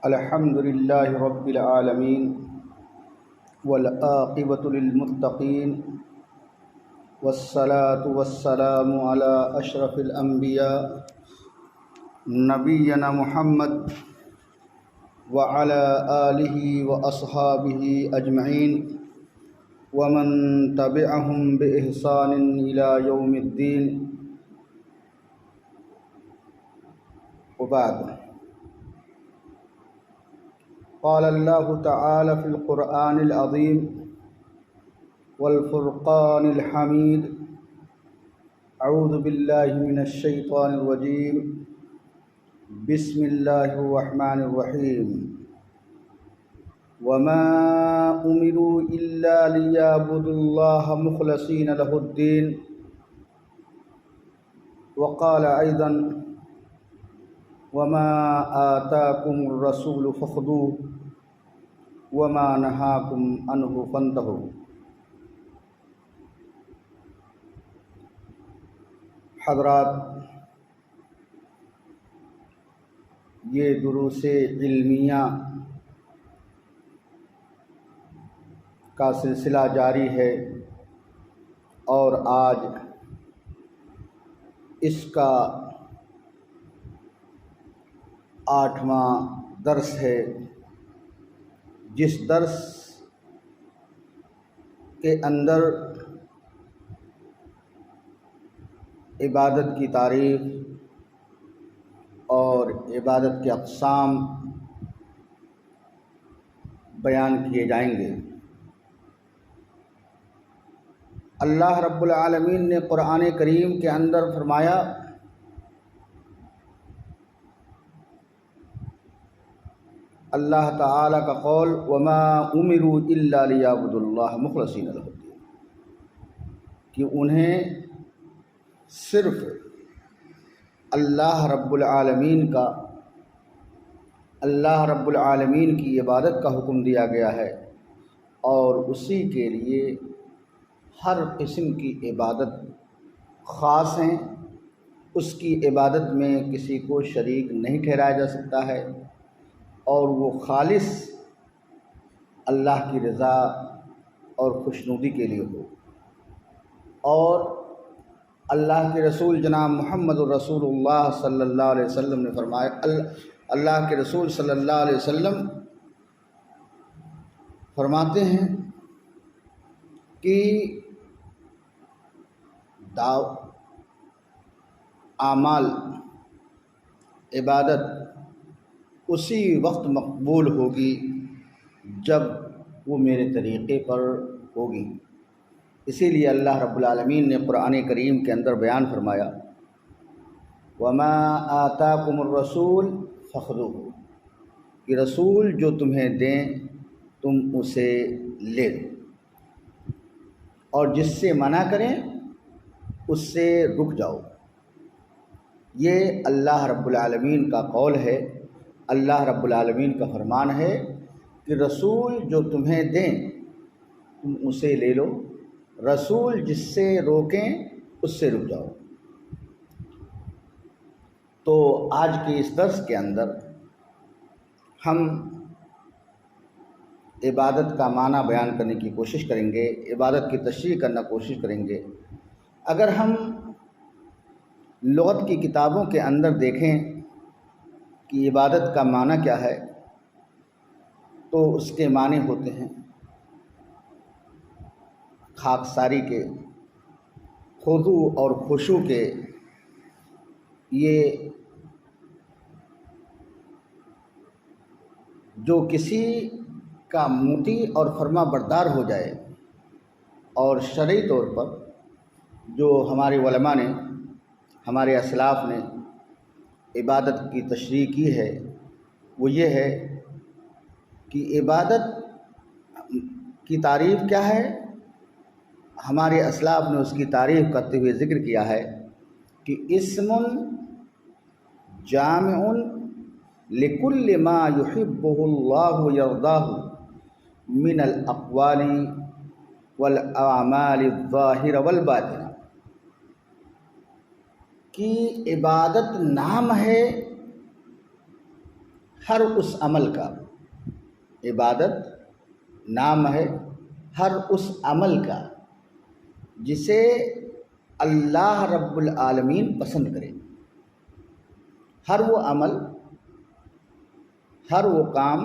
الحمد لله رب العالمين والعاقبة للمتقين والصلاة والسلام على أشرف الأنبياء نبينا محمد وعلى آله وأصحابه أجمعين ومن تبعهم بإحسان إلى يوم الدين. وبعد، قال الله تعالى في القرآن العظيم والفرقان الحميد: أعوذ بالله من الشيطان الرجيم، بسم الله الرحمن الرحيم. وما أمروا إلا ليعبدوا الله مخلصين له الدين. وقال أيضا: وما آتاكم الرسول فخذوه وما نهاكم عنه فانتهوا. حضرات، یہ دروس علمیہ کا سلسلہ جاری ہے اور آج اس کا 8واں درس ہے، جس درس کے اندر عبادت کی تعریف اور عبادت کے اقسام بیان کیے جائیں گے. اللہ رب العالمین نے قرآن کریم کے اندر فرمایا: اللہ تعالیٰ کا قول وما امروا الا لیعبدوا اللہ مخلصین لہ الدین، کہ انہیں صرف اللہ رب العالمین کی عبادت کا حکم دیا گیا ہے، اور اسی کے لیے ہر قسم کی عبادت خاص ہیں. اس کی عبادت میں کسی کو شریک نہیں ٹھہرایا جا سکتا ہے، اور وہ خالص اللہ کی رضا اور خوشنودی کے لیے ہو. اور اللہ کے رسول جناب محمد الرسول اللہ صلی اللہ علیہ وسلم نے فرمایا، اللہ کے رسول صلی اللہ علیہ وسلم فرماتے ہیں کہ اعمال عبادت اسی وقت مقبول ہوگی جب وہ میرے طریقے پر ہوگی. اسی لیے اللہ رب العالمین نے قرآن کریم کے اندر بیان فرمایا: وما آتاکم الرسول فخذوہ، کہ رسول جو تمہیں دیں تم اسے لے لو، اور جس سے منع کریں اس سے رک جاؤ. یہ اللہ رب العالمین کا قول ہے، اللہ رب العالمین کا فرمان ہے کہ رسول جو تمہیں دیں تم اسے لے لو، رسول جس سے روکیں اس سے رک جاؤ. تو آج کے اس درس کے اندر ہم عبادت کا معنی بیان کرنے کی کوشش کریں گے، عبادت کی تشریح کرنا کوشش کریں گے. اگر ہم لغت کی کتابوں کے اندر دیکھیں کہ عبادت کا معنی کیا ہے، تو اس کے معنی ہوتے ہیں خاکساری کے، خضوع اور خشوع کے. یہ جو کسی کا مطیع اور فرما بردار ہو جائے. اور شرعی طور پر جو ہمارے علماء نے، ہمارے اسلاف نے عبادت کی تشریح کی ہے وہ یہ ہے کہ عبادت کی تعریف کیا ہے. ہمارے اسلاف نے اس کی تعریف کرتے ہوئے ذکر کیا ہے کہ اسم جامع لکل ما یحبہ اللہ یرضاہ من الاقوال والاعمال الظاہرہ والباطنہ، کی عبادت نام ہے ہر اس عمل کا، عبادت نام ہے ہر اس عمل کا جسے اللہ رب العالمین پسند کرے۔ ہر وہ عمل، ہر وہ کام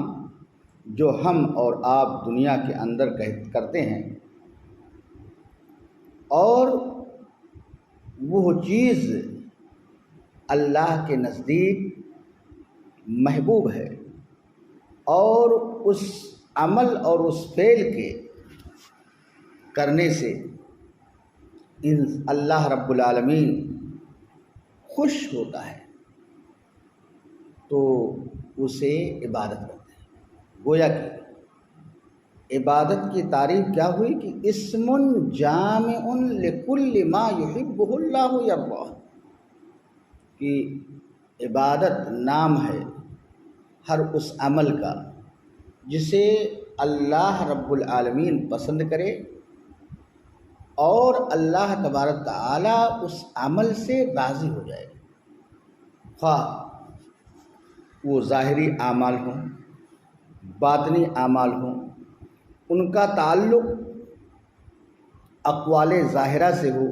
جو ہم اور آپ دنیا کے اندر کرتے ہیں، اور وہ چیز اللہ کے نزدیک محبوب ہے، اور اس عمل اور اس فعل کے کرنے سے اللہ رب العالمین خوش ہوتا ہے، تو اسے عبادت کرتے ہیں۔ گویا کہ عبادت کی تعریف کیا ہوئی کہ اسم جامع لکل ما یحبہ اللہ یرضاہ، کہ عبادت نام ہے ہر اس عمل کا جسے اللہ رب العالمین پسند کرے، اور اللہ تبارک تعالی اس عمل سے راضی ہو جائے، خواہ وہ ظاہری اعمال ہوں، باطنی اعمال ہوں، ان کا تعلق اقوال ظاہرہ سے ہو،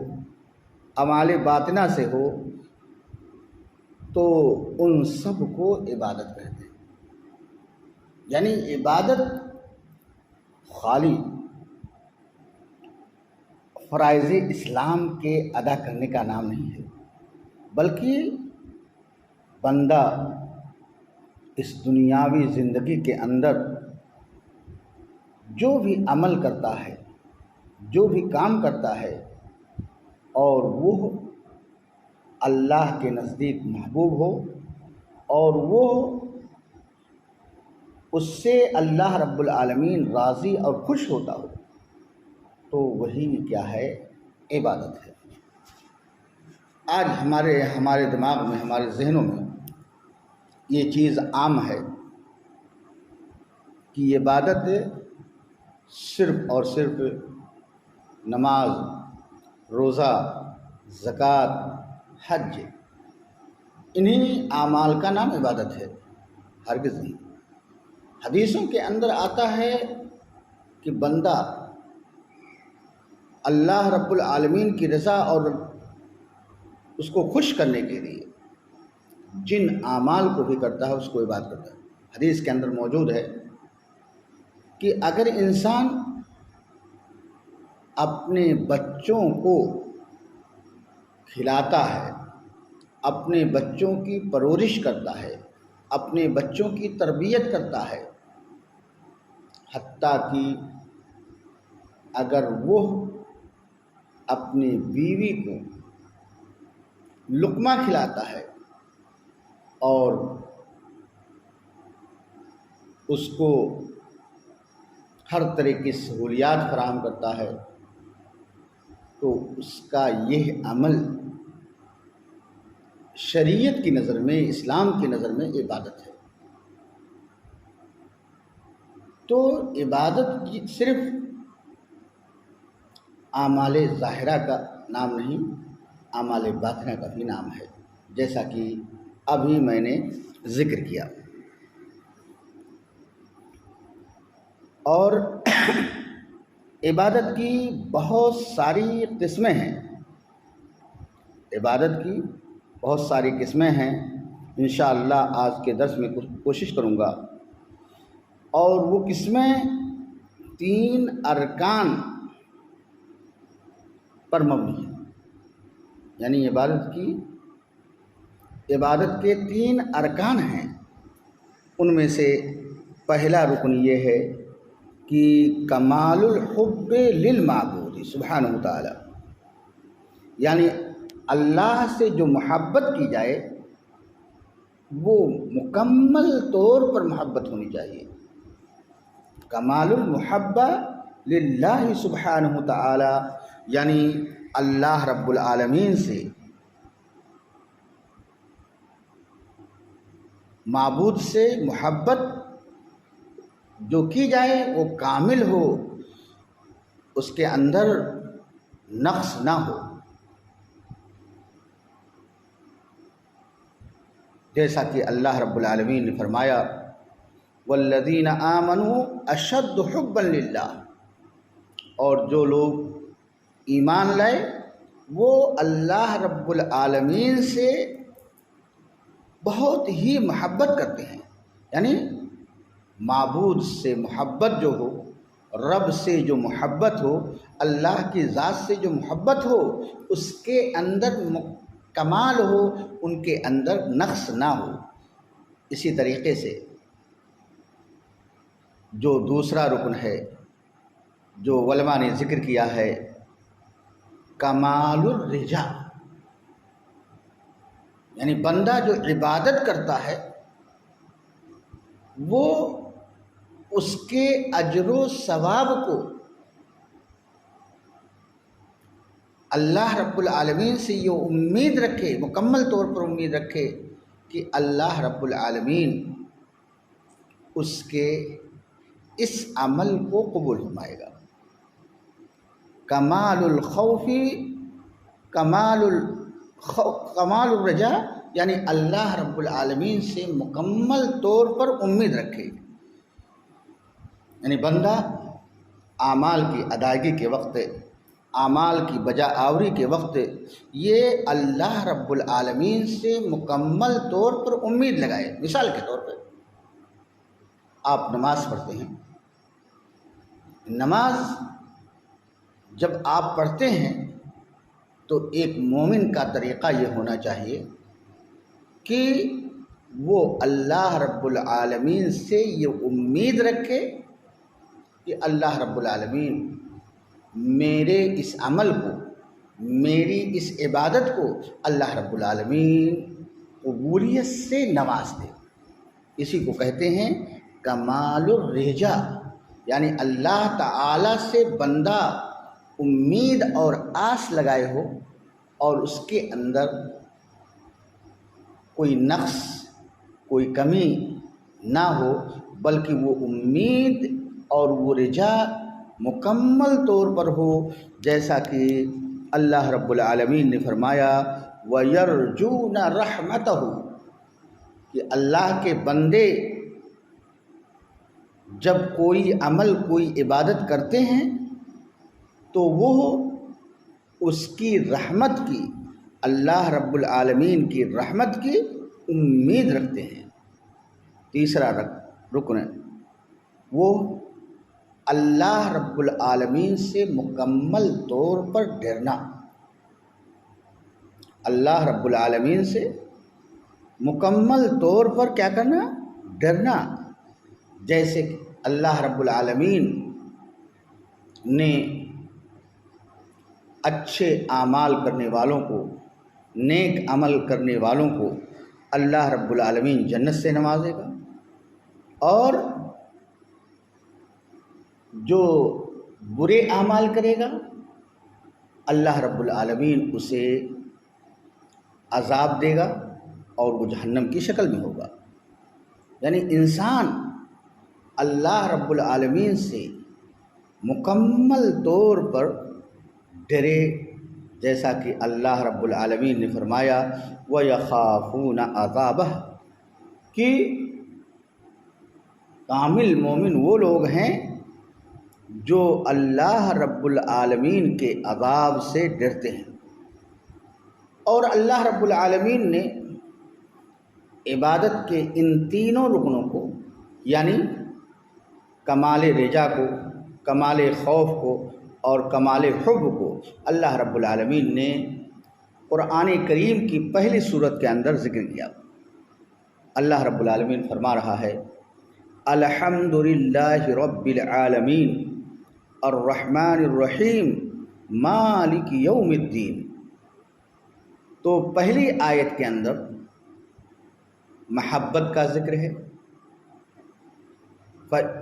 اعمال باطنہ سے ہو، تو ان سب کو عبادت کہتے ہیں۔ یعنی عبادت خالی فرائض اسلام کے ادا کرنے کا نام نہیں ہے، بلکہ بندہ اس دنیاوی زندگی کے اندر جو بھی عمل کرتا ہے، جو بھی کام کرتا ہے، اور وہ اللہ کے نزدیک محبوب ہو، اور وہ اس سے اللہ رب العالمین راضی اور خوش ہوتا ہو، تو وہی کیا ہے؟ عبادت ہے۔ آج ہمارے دماغ میں، ہمارے ذہنوں میں یہ چیز عام ہے کہ عبادت صرف اور صرف نماز، روزہ، زکوٰۃ، حج، انہی اعمال کا نام عبادت ہے۔ ہرگز نہیں۔ حدیثوں کے اندر آتا ہے کہ بندہ اللہ رب العالمین کی رضا اور اس کو خوش کرنے کے لیے جن اعمال کو بھی کرتا ہے اس کو عبادت کرتا ہے۔ حدیث کے اندر موجود ہے کہ اگر انسان اپنے بچوں کو کھلاتا ہے، اپنے بچوں کی پرورش کرتا ہے، اپنے بچوں کی تربیت کرتا ہے، حتیٰ کہ اگر وہ اپنی بیوی کو لقمہ کھلاتا ہے اور اس کو ہر طرح کی سہولیات فراہم کرتا ہے، تو اس کا یہ عمل شریعت کی نظر میں، اسلام کی نظر میں عبادت ہے۔ تو عبادت صرف اعمال ظاہرہ کا نام نہیں، اعمال باطنہ کا بھی نام ہے، جیسا کہ ابھی میں نے ذکر کیا۔ اور عبادت کی بہت ساری قسمیں ہیں، عبادت کی بہت ساری قسمیں ہیں۔ انشاءاللہ آج کے درس میں کوشش کروں گا، اور وہ قسمیں 3 ارکان پر مبنی ہیں۔ یعنی عبادت کے 3 ارکان ہیں۔ ان میں سے پہلا رکن یہ ہے کہ کمال الحب للمعبود سبحانہ تعالی، یعنی اللہ سے جو محبت کی جائے وہ مکمل طور پر محبت ہونی چاہیے۔ کمال المحبہ للہ سبحانہ تعالی، یعنی اللہ رب العالمین سے معبود سے محبت جو کی جائے وہ کامل ہو، اس کے اندر نقص نہ ہو۔ جیسا کہ اللہ رب العالمین نے فرمایا والذین آمنوا اشد حبا للہ، اور جو لوگ ایمان لائے وہ اللہ رب العالمین سے بہت ہی محبت کرتے ہیں، یعنی معبود سے محبت جو ہو، رب سے جو محبت ہو، اللہ کی ذات سے جو محبت ہو، اس کے اندر کمال ہو، ان کے اندر نقص نہ ہو۔ اسی طریقے سے جو دوسرا رکن ہے جو علماء نے ذکر کیا ہے، کمال الرجا، یعنی بندہ جو عبادت کرتا ہے وہ اس کے اجر و ثواب کو اللہ رب العالمین سے یہ امید رکھے، مکمل طور پر امید رکھے کہ اللہ رب العالمین اس کے اس عمل کو قبول فرمائے گا۔ کمال الخوف، کمال الرجا، یعنی اللہ رب العالمین سے مکمل طور پر امید رکھے، یعنی بندہ اعمال کی ادائیگی کے وقت، اعمال کی بجا آوری کے وقت یہ اللہ رب العالمین سے مکمل طور پر امید لگائے۔ مثال کے طور پر آپ نماز پڑھتے ہیں، نماز جب آپ پڑھتے ہیں تو ایک مومن کا طریقہ یہ ہونا چاہیے کہ وہ اللہ رب العالمین سے یہ امید رکھے کہ اللہ رب العالمین میرے اس عمل کو، میری اس عبادت کو اللہ رب العالمین قبولیت سے نواز دے۔ اسی کو کہتے ہیں کمال الرجا، یعنی اللہ تعالی سے بندہ امید اور آس لگائے ہو اور اس کے اندر کوئی نقص، کوئی کمی نہ ہو، بلکہ وہ امید اور وہ رجا مکمل طور پر ہو، جیسا کہ اللہ رب العالمین نے فرمایا وَيَرْجُونَ رَحْمَتَهُ، کہ اللہ کے بندے جب کوئی عمل، کوئی عبادت کرتے ہیں تو وہ اس کی رحمت کی، اللہ رب العالمین کی رحمت کی امید رکھتے ہیں۔ تیسرا رکن وہ اللہ رب العالمین سے مکمل طور پر ڈرنا، اللہ رب العالمین سے مکمل طور پر کیا کرنا؟ ڈرنا۔ جیسے کہ اللہ رب العالمین نے اچھے اعمال کرنے والوں کو، نیک عمل کرنے والوں کو اللہ رب العالمین جنت سے نوازے گا، اور جو برے اعمال کرے گا اللہ رب العالمین اسے عذاب دے گا اور وہ جہنم کی شکل میں ہوگا۔ یعنی انسان اللہ رب العالمین سے مکمل طور پر ڈرے، جیسا کہ اللہ رب العالمین نے فرمایا وَيَخَافُونَ عَذَابَهُ، کہ کامل مومن وہ لوگ ہیں جو اللہ رب العالمین کے عذاب سے ڈرتے ہیں۔ اور اللہ رب العالمین نے عبادت کے ان تینوں رکنوں کو، یعنی کمال رجا کو، کمال خوف کو اور کمال حب کو، اللہ رب العالمین نے قرآن کریم کی پہلی سورت کے اندر ذکر کیا۔ اللہ رب العالمین فرما رہا ہے الحمد للہ رب العالمین الرحمن الرحیم مالک یوم الدین۔ تو پہلی آیت کے اندر محبت کا ذکر ہے،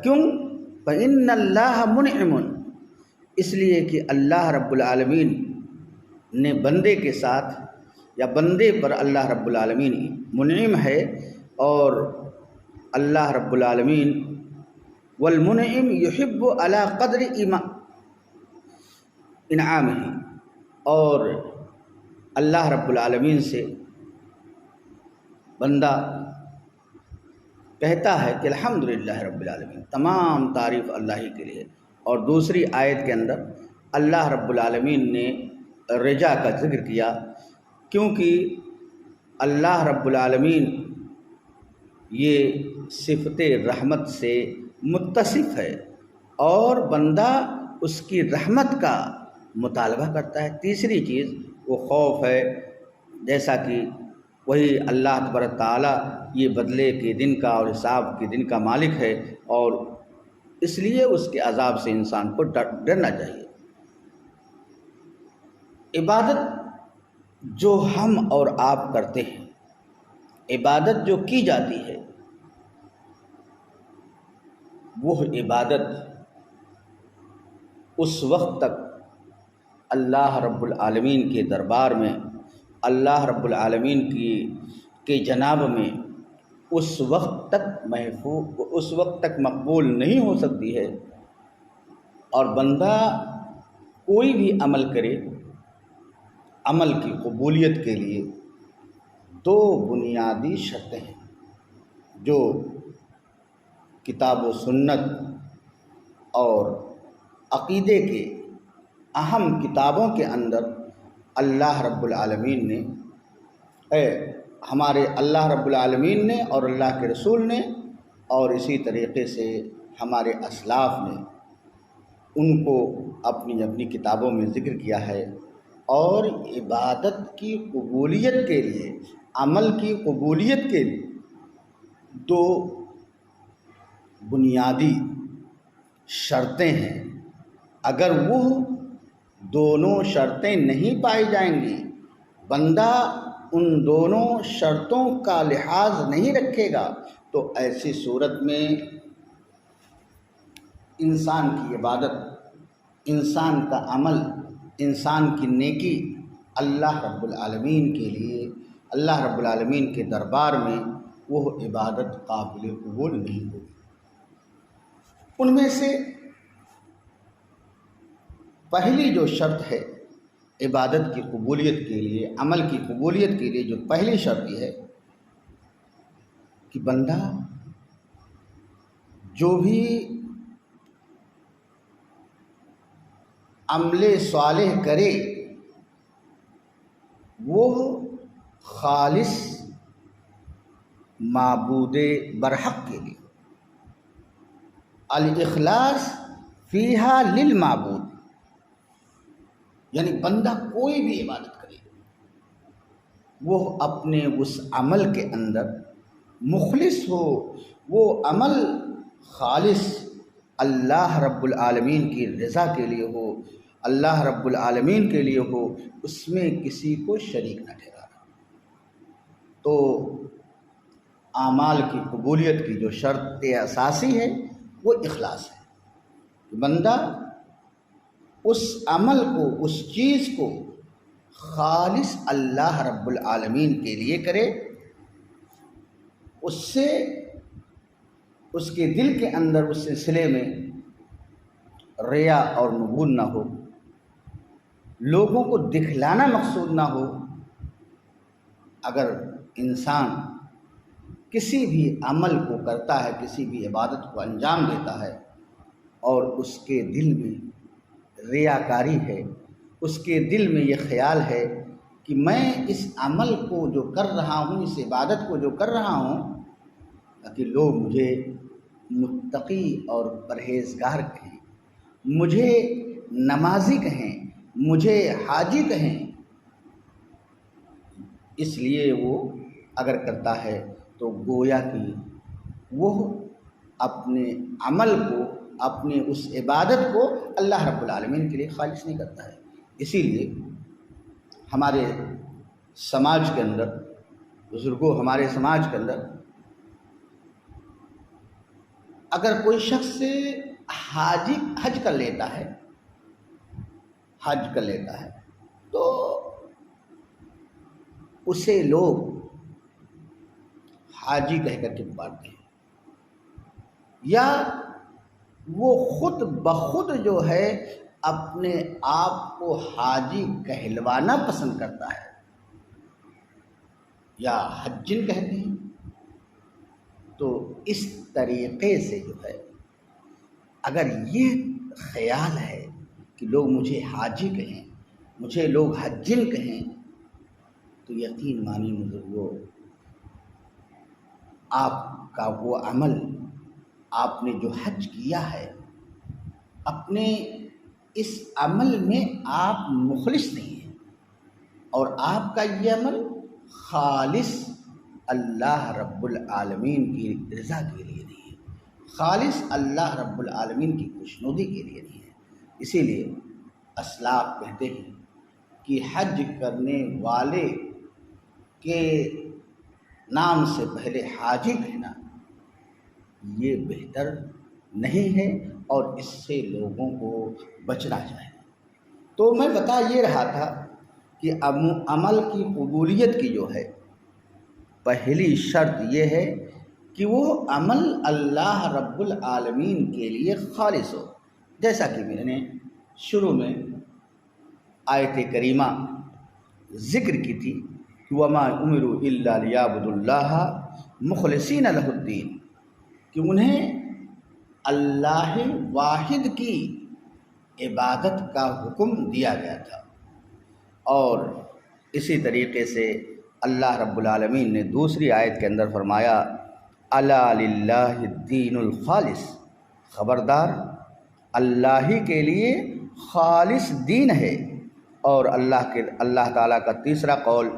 کیوں؟ فَإِنَّ اللَّهَ مُنْعِمٌ، اس لیے کہ اللہ رب العالمین نے بندے کے ساتھ یا بندے پر اللہ رب العالمین منعم ہے، اور اللہ رب العالمین والمنعم يحب على قدر انعامہ، اور اللہ رب العالمین سے بندہ کہتا ہے کہ الحمدللہ رب العالمین، تمام تعریف اللہ ہی کے لیے۔ اور دوسری آیت کے اندر اللہ رب العالمین نے رجا کا ذکر کیا، کیونکہ اللہ رب العالمین یہ صفت رحمت سے متصف ہے اور بندہ اس کی رحمت کا مطالبہ کرتا ہے۔ تیسری چیز وہ خوف ہے، جیسا کہ وہی اللہ تبارک تعالیٰ یہ بدلے کے دن کا اور حساب کے دن کا مالک ہے، اور اس لیے اس کے عذاب سے انسان کو ڈرنا چاہیے۔ عبادت جو ہم اور آپ کرتے ہیں، عبادت جو کی جاتی ہے، وہ عبادت اس وقت تک اللہ رب العالمین کے دربار میں، اللہ رب العالمین کے جناب میں اس وقت تک مقبول نہیں ہو سکتی ہے۔ اور بندہ کوئی بھی عمل کرے، عمل کی قبولیت کے لیے دو بنیادی شرطیں ہیں جو کتاب و سنت اور عقیدے کے اہم کتابوں کے اندر اللہ رب العالمین نے ہمارے اللہ رب العالمین نے اور اللہ کے رسول نے، اور اسی طریقے سے ہمارے اسلاف نے ان کو اپنی اپنی کتابوں میں ذکر کیا ہے۔ اور عبادت کی قبولیت کے لیے، عمل کی قبولیت کے لیے دو بنیادی شرطیں ہیں۔ اگر وہ دونوں شرطیں نہیں پائی جائیں گی، بندہ ان دونوں شرطوں کا لحاظ نہیں رکھے گا، تو ایسی صورت میں انسان کی عبادت، انسان کا عمل، انسان کی نیکی اللہ رب العالمین کے لیے، اللہ رب العالمین کے دربار میں وہ عبادت قابل قبول نہیں ہوگی۔ ان میں سے پہلی جو شرط ہے عبادت کی قبولیت کے لیے، عمل کی قبولیت کے لیے، جو پہلی شرط یہ ہے کہ بندہ جو بھی عمل صالح کرے وہ خالص معبود برحق کے لیے، الاخلاص فیہا للمعبود، یعنی بندہ کوئی بھی عبادت کرے وہ اپنے اس عمل کے اندر مخلص ہو، وہ عمل خالص اللہ رب العالمین کی رضا کے لیے ہو، اللہ رب العالمین کے لیے ہو، اس میں کسی کو شریک نہ ٹھہرانا۔ تو اعمال کی قبولیت کی جو شرط اساسی ہے وہ اخلاص ہے کہ بندہ اس عمل کو، اس چیز کو خالص اللہ رب العالمین کے لیے کرے، اس سے اس کے دل کے اندر اس سلسلے میں ریا اور نبوغ نہ ہو، لوگوں کو دکھلانا مقصود نہ ہو۔ اگر انسان کسی بھی عمل کو کرتا ہے، کسی بھی عبادت کو انجام دیتا ہے اور اس کے دل میں ریاکاری ہے، اس کے دل میں یہ خیال ہے کہ میں اس عمل کو جو کر رہا ہوں، اس عبادت کو جو کر رہا ہوں، تاکہ لوگ مجھے متقی اور پرہیزگار کہیں، مجھے نمازی کہیں، مجھے حاجی کہیں، اس لیے وہ اگر کرتا ہے تو گویا کہ وہ اپنے عمل کو، اپنی اس عبادت کو اللہ رب العالمین کے لیے خالص نہیں کرتا ہے۔ اسی لیے ہمارے سماج کے اندر، بزرگوں، ہمارے سماج کے اندر اگر کوئی شخص حج کر لیتا ہے، تو اسے لوگ حاجی کہہ کر کے پکارتے ہیں، یا وہ خود بخود جو ہے اپنے آپ کو حاجی کہلوانا پسند کرتا ہے، یا حجن کہتے ہیں۔ تو اس طریقے سے جو ہے اگر یہ خیال ہے کہ لوگ مجھے حاجی کہیں، مجھے لوگ حجن کہیں، تو یقین مانی بزرگوں، آپ کا وہ عمل، آپ نے جو حج کیا ہے، اپنے اس عمل میں آپ مخلص نہیں ہیں، اور آپ کا یہ عمل خالص اللہ رب العالمین کی رضا کے لیے نہیں ہے، خالص اللہ رب العالمین کی خوشنودی کے لیے نہیں ہے۔ اسی لیے اسلاف کہتے ہیں کہ حج کرنے والے کے نام سے پہلے حاجی کہنا یہ بہتر نہیں ہے، اور اس سے لوگوں کو بچنا چاہیے۔ تو میں بتا یہ رہا تھا کہ عمل کی قبولیت کی جو ہے پہلی شرط یہ ہے کہ وہ عمل اللہ رب العالمین کے لیے خالص ہو، جیسا کہ میں نے شروع میں آیت کریمہ ذکر کی تھی کہ وَمَا أُمِرُوا إِلَّا لِيَعْبُدُوا اللَّهَ مُخْلِصِينَ لَهُ الدِّينَ، کہ انہیں اللہ واحد کی عبادت کا حکم دیا گیا تھا۔ اور اسی طریقے سے اللہ رب العالمین نے دوسری آیت کے اندر فرمایا الا للہ الدین الخالص، خبردار اللہ ہی کے لیے خالص دین ہے۔ اور اللہ تعالیٰ کا تیسرا قول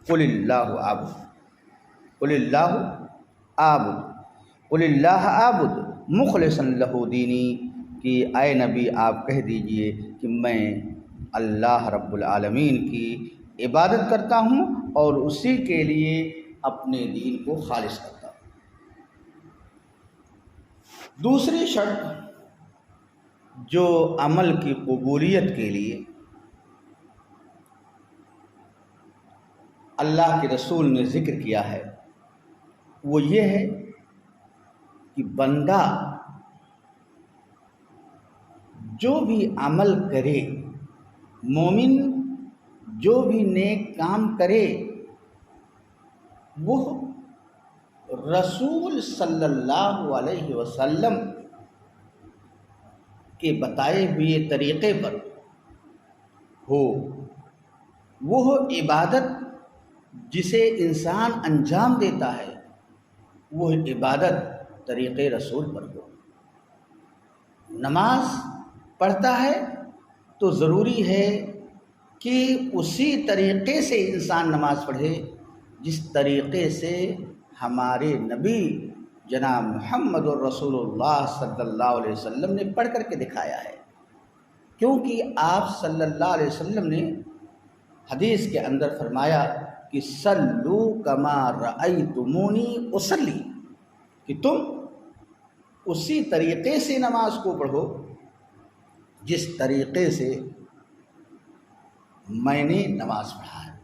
قل اللہ عبد، قل اللہ عبد، قل اللہ عبد مخلصا لہ دینی، کہ اے نبی آپ کہہ دیجئے کہ میں اللہ رب العالمین کی عبادت کرتا ہوں اور اسی کے لیے اپنے دین کو خالص کرتا ہوں۔ دوسری شرط جو عمل کی قبولیت کے لیے اللہ کے رسول نے ذکر کیا ہے وہ یہ ہے کہ بندہ جو بھی عمل کرے، مومن جو بھی نیک کام کرے، وہ رسول صلی اللہ علیہ وسلم کے بتائے ہوئے طریقے پر ہو۔ وہ عبادت جسے انسان انجام دیتا ہے وہ عبادت طریقے رسول پر ہو۔ نماز پڑھتا ہے تو ضروری ہے کہ اسی طریقے سے انسان نماز پڑھے جس طریقے سے ہمارے نبی جناب محمد الرسول اللہ صلی اللہ علیہ وسلم نے پڑھ کر کے دکھایا ہے، کیونکہ آپ صلی اللہ علیہ وسلم نے حدیث کے اندر فرمایا کہ صلو کما رأیتمونی اصلی، کہ تم اسی طریقے سے نماز کو پڑھو جس طریقے سے میں نے نماز پڑھا ہے۔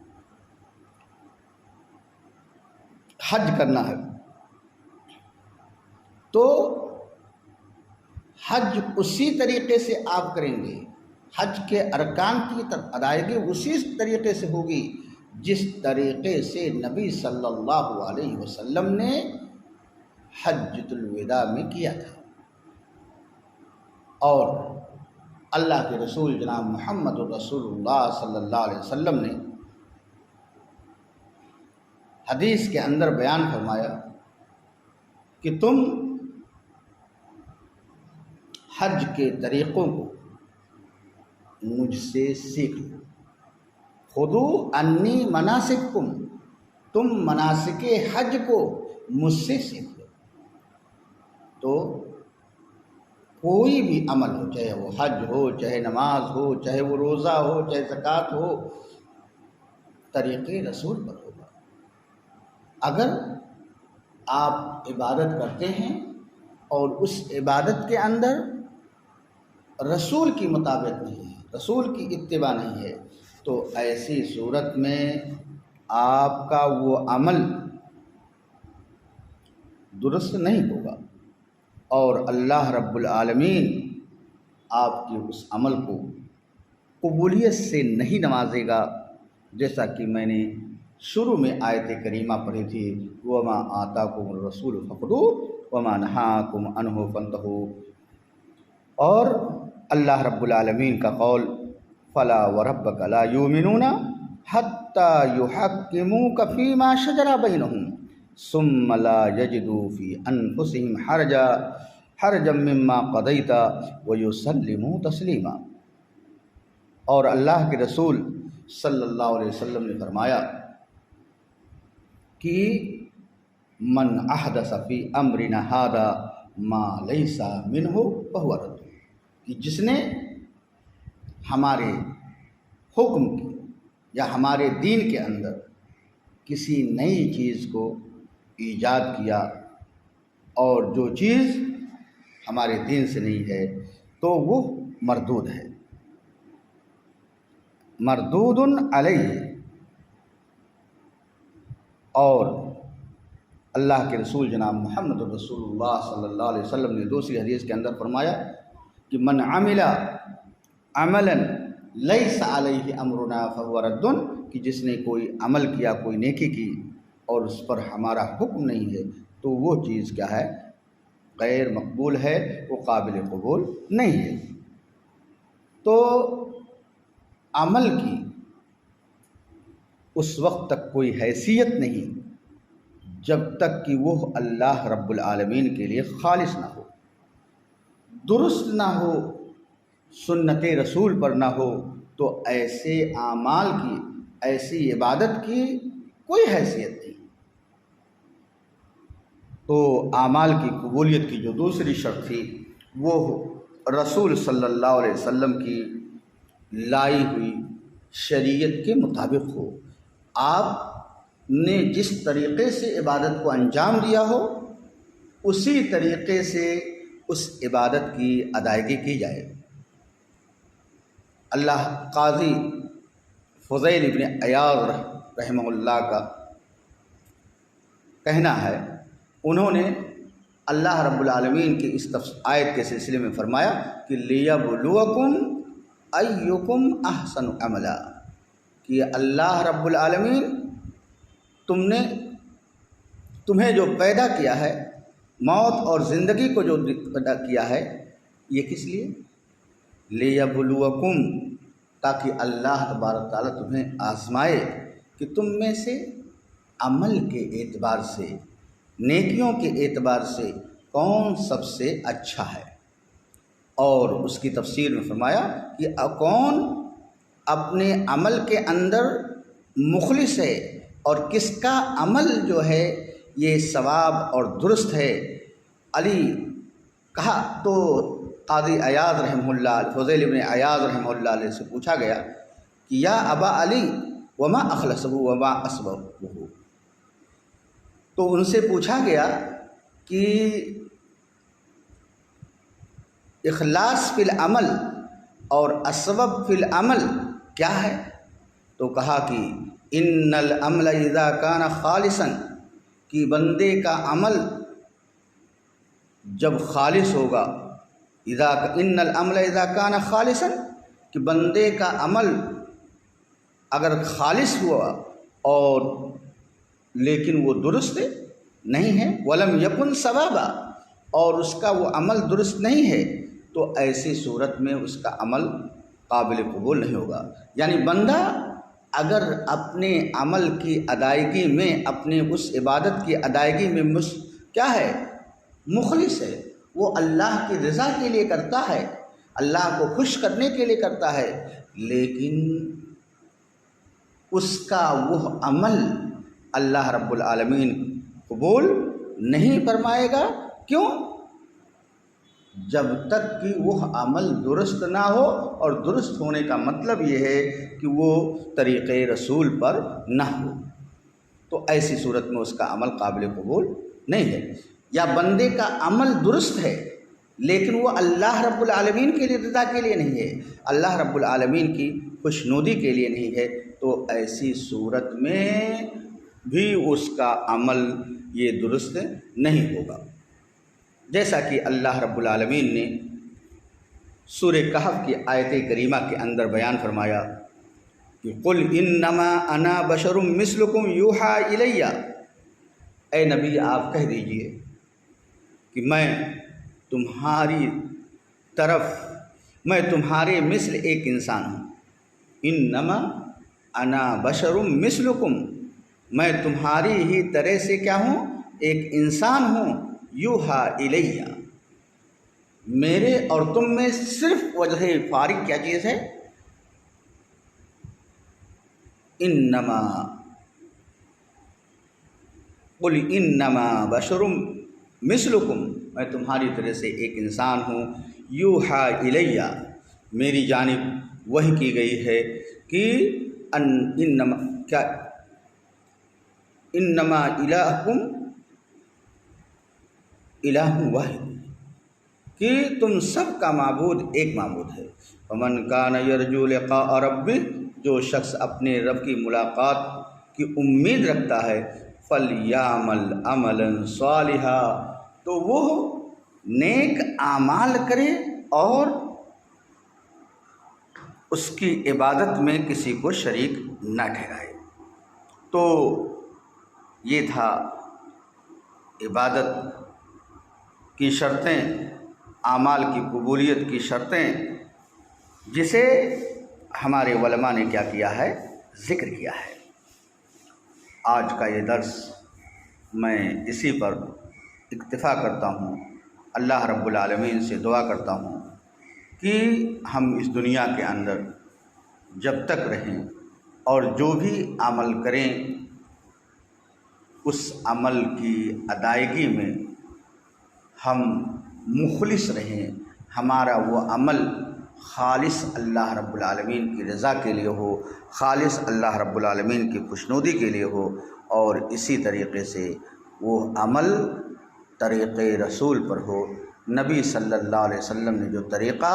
حج کرنا ہے تو حج اسی طریقے سے آپ کریں گے، حج کے ارکان کی ادائیگی اسی طریقے سے ہوگی جس طریقے سے نبی صلی اللہ علیہ وسلم نے حجۃ الوداع میں کیا تھا۔ اور اللہ کے رسول جناب محمد الرسول اللہ صلی اللہ علیہ وسلم نے حدیث کے اندر بیان فرمایا کہ تم حج کے طریقوں کو مجھ سے سیکھ لو، خذوا انی مناسککم، تم مناسک حج کو مجھ سے سیکھ لو۔ تو کوئی بھی عمل ہو، چاہے وہ حج ہو، چاہے نماز ہو، چاہے وہ روزہ ہو، چاہے زکوٰۃ ہو، طریقے رسول پر ہوگا۔ اگر آپ عبادت کرتے ہیں اور اس عبادت کے اندر رسول کی مطابق نہیں ہے، رسول کی اتباع نہیں ہے، تو ایسی صورت میں آپ کا وہ عمل درست نہیں ہوگا، اور اللہ رب العالمین آپ کے اس عمل کو قبولیت سے نہیں نوازے گا، جیسا کہ میں نے شروع میں آیت کریمہ پڑھی تھی، وما آتاکم الرسول فخذوہ وما نہاکم عنہ فانتہوا، اور اللہ رب العالمین کا قول فلا وربک لا یؤمنون حتی یحکموک فیما شجر بینہم ثم لا یجدوا فی انفسہم حرجا مما قضیت ویسلموا تسلیما۔ اور اللہ کے رسول صلی اللہ علیہ وسلم نے فرمایا کہ من احدث فی امرنا ھذا ما لیس منہ فہو رد، کہ جس نے ہمارے حکم کی یا ہمارے دین کے اندر کسی نئی چیز کو ایجاد کیا اور جو چیز ہمارے دین سے نہیں ہے تو وہ مردود ہے، مردود علیہ۔ اور اللہ کے رسول جناب محمد رسول اللہ صلی اللہ علیہ وسلم نے دوسری حدیث کے اندر فرمایا کہ من عمل عملا لیس علیہ امرنا فہو رد، کہ جس نے کوئی عمل کیا، کوئی نیکی کی اور اس پر ہمارا حکم نہیں ہے تو وہ چیز کیا ہے؟ غیر مقبول ہے، وہ قابل قبول نہیں ہے۔ تو عمل کی اس وقت تک کوئی حیثیت نہیں جب تک کہ وہ اللہ رب العالمین کے لیے خالص نہ ہو، درست نہ ہو، سنت رسول پر نہ ہو، تو ایسے اعمال کی، ایسی عبادت کی کوئی حیثیت نہیں۔ تو اعمال کی قبولیت کی جو دوسری شرط تھی وہ رسول صلی اللہ علیہ وسلم کی لائی ہوئی شریعت کے مطابق ہو، آپ نے جس طریقے سے عبادت کو انجام دیا ہو اسی طریقے سے اس عبادت کی ادائیگی کی جائے۔ اللہ قاضی فضیل ابن عیاض رحمہ اللہ کا کہنا ہے، انہوں نے اللہ رب العالمین کی اس آیت کے سلسلے میں فرمایا کہ لیبلوکم ایکم احسن عملا، کہ اللہ رب العالمین تمہیں جو پیدا کیا ہے، موت اور زندگی کو جو پیدا کیا ہے، یہ کس لیے؟ لیبلوکم، تاکہ اللہ تبارک تعالیٰ تمہیں آزمائے کہ تم میں سے عمل کے اعتبار سے، نیکیوں کے اعتبار سے کون سب سے اچھا ہے۔ اور اس کی تفسیر میں فرمایا کہ کون اپنے عمل کے اندر مخلص ہے اور کس کا عمل جو ہے یہ ثواب اور درست ہے۔ علی کہا تو قاضی عیاض رحمہ اللہ، فضیل ابن عیاض رحمہ اللہ علیہ سے پوچھا گیا کہ یا ابا علی وما اخلصہ وما اصبہ، تو ان سے پوچھا گیا کہ اخلاص فی العمل اور اسبب فی العمل کیا ہے؟ تو کہا کہ ان العمل اذا کان خالصا، کہ بندے کا عمل جب خالص ہوگا، ان العمل اذا کان خالصا، کہ بندے کا عمل اگر خالص ہوا اور لیکن وہ درست نہیں ہے، ولم یکن ثوابا، اور اس کا وہ عمل درست نہیں ہے، تو ایسی صورت میں اس کا عمل قابل قبول نہیں ہوگا۔ یعنی بندہ اگر اپنے عمل کی ادائیگی میں، اپنے اس عبادت کی ادائیگی میں کیا ہے؟ مخلص ہے، وہ اللہ کی رضا کے لیے کرتا ہے، اللہ کو خوش کرنے کے لیے کرتا ہے، لیکن اس کا وہ عمل اللہ رب العالمین قبول نہیں فرمائے گا۔ کیوں؟ جب تک کہ وہ عمل درست نہ ہو، اور درست ہونے کا مطلب یہ ہے کہ وہ طریقِ رسول پر نہ ہو، تو ایسی صورت میں اس کا عمل قابل قبول نہیں ہے۔ یا بندے کا عمل درست ہے لیکن وہ اللہ رب العالمین کے لیے، رضا کے لیے نہیں ہے، اللہ رب العالمین کی خوشنودی کے لیے نہیں ہے، تو ایسی صورت میں بھی اس کا عمل یہ درست نہیں ہوگا۔ جیسا کہ اللہ رب العالمین نے سورہ کہف کی آیت کریمہ کے اندر بیان فرمایا کہ قل انما انا بشر مثلکم یوحا الیہ، اے نبی آپ کہہ دیجئے کہ میں تمہاری طرف، میں تمہارے مثل ایک انسان ہوں۔ انما انا بشر مثلکم، میں تمہاری ہی طرح سے کیا ہوں، ایک انسان ہوں۔ یوحا الیہ، میرے اور تم میں صرف وجہ فارق کیا چیز ہے؟ انما، قل انما بشر مثلکم، میں تمہاری طرح سے ایک انسان ہوں۔ یوحا الیہ، میری جانب وحی کی گئی ہے کہ انما کیا، انما الہکم الہ واحد، کہ تم سب کا معبود ایک معبود ہے۔ فمن کان یرجو لقاء ربہ، جو شخص اپنے رب کی ملاقات کی امید رکھتا ہے، فلیعمل عملا صالحا، تو وہ نیک اعمال کرے اور اس کی عبادت میں کسی کو شریک نہ ٹھہرائے۔ تو یہ تھا عبادت کی شرطیں، اعمال کی قبولیت کی شرطیں، جسے ہمارے علماء نے کیا کیا ہے، ذکر کیا ہے۔ آج کا یہ درس میں اسی پر اکتفا کرتا ہوں۔ اللہ رب العالمین سے دعا کرتا ہوں کہ ہم اس دنیا کے اندر جب تک رہیں اور جو بھی عمل کریں، اس عمل کی ادائیگی میں ہم مخلص رہیں، ہمارا وہ عمل خالص اللہ رب العالمین کی رضا کے لیے ہو، خالص اللہ رب العالمین کی خوشنودی کے لیے ہو، اور اسی طریقے سے وہ عمل طریق رسول پر ہو۔ نبی صلی اللہ علیہ وسلم نے جو طریقہ،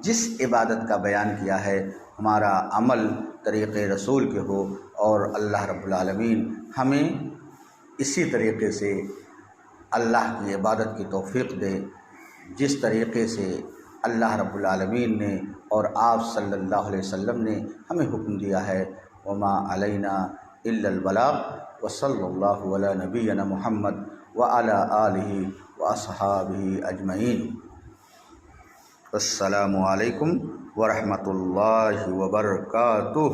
جس عبادت کا بیان کیا ہے، ہمارا عمل طریق رسول کے ہو، اور اللہ رب العالمین ہمیں اسی طریقے سے اللہ کی عبادت کی توفیق دے، جس طریقے سے اللہ رب العالمین نے اور آپ صلی اللہ علیہ وسلم نے ہمیں حکم دیا ہے۔ وما علینا الا البلاغ، وصلی اللہ علی نبینا محمد وعلی آلہ واصحابہ اجمعین۔ السلام علیکم ورحمۃ اللہ وبرکاتہ۔